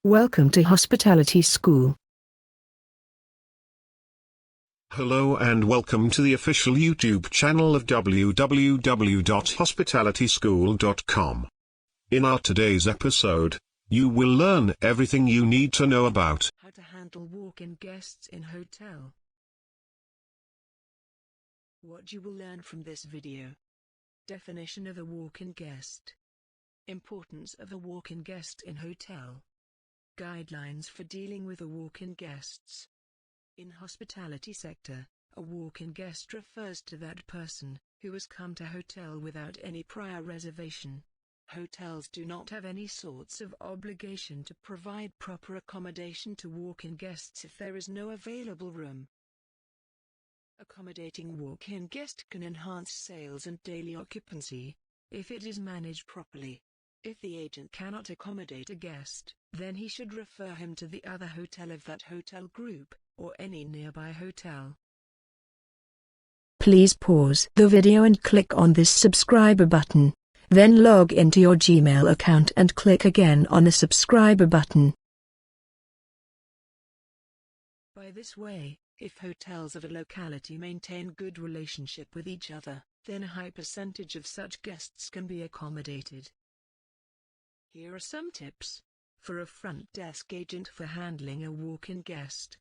Welcome to Hospitality School. Hello and welcome to the official YouTube channel of www.hospitalityschool.com. In our today's episode, you will learn everything you need to know about how to handle walk-in guests in hotel. What you will learn from this video: definition of a walk-in guest, importance of a walk-in guest in hotel, guidelines for dealing with a walk-in guests. In hospitality sector, a walk-in guest refers to that person who has come to hotel without any prior reservation. Hotels do not have any sorts of obligation to provide proper accommodation to walk-in guests if there is no available room. Accommodating walk-in guest can enhance sales and daily occupancy, if it is managed properly. If the agent cannot accommodate a guest, then he should refer him to the other hotel of that hotel group, or any nearby hotel. Please pause the video and click on this subscribe button. Then log into your Gmail account and click again on the subscribe button. By this way, if hotels of a locality maintain good relationship with each other, then a high percentage of such guests can be accommodated. Here are some tips for a front desk agent for handling a walk-in guest.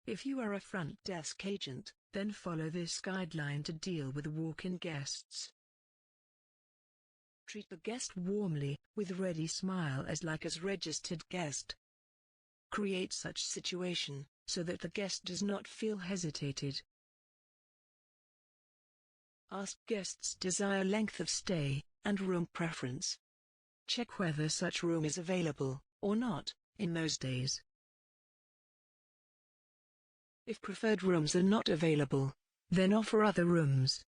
If you are a front desk agent, then follow this guideline to deal with walk-in guests. Treat the guest warmly, with ready smile as registered guest. Create such situation, so that the guest does not feel hesitated. Ask guests' desire length of stay, and room preference. Check whether such room is available, or not, in those days. If preferred rooms are not available, then offer other rooms.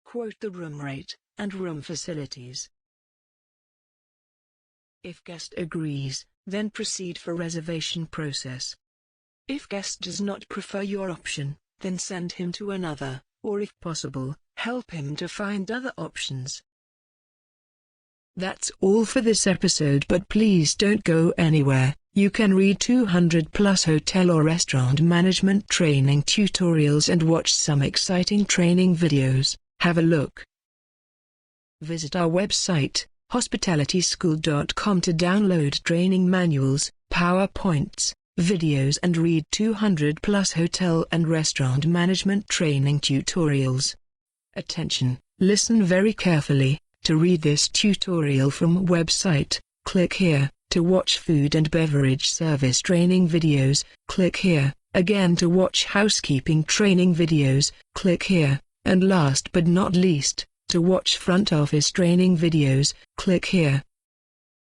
Quote the room rate, and room facilities. If guest agrees, then proceed for reservation process. If guest does not prefer your option, then send him to another, or if possible, help him to find other options. That's all for this episode, but please don't go anywhere. You can read 200+ hotel or restaurant management training tutorials and watch some exciting training videos. Have a look. Visit our website, hospitalityschool.com, to download training manuals, PowerPoints, videos and read 200+ hotel and restaurant management training tutorials. Attention, listen very carefully. To read this tutorial from website, click here. To watch food and beverage service training videos, click here. Again, to watch housekeeping training videos, click here. And last but not least, to watch front office training videos, click here.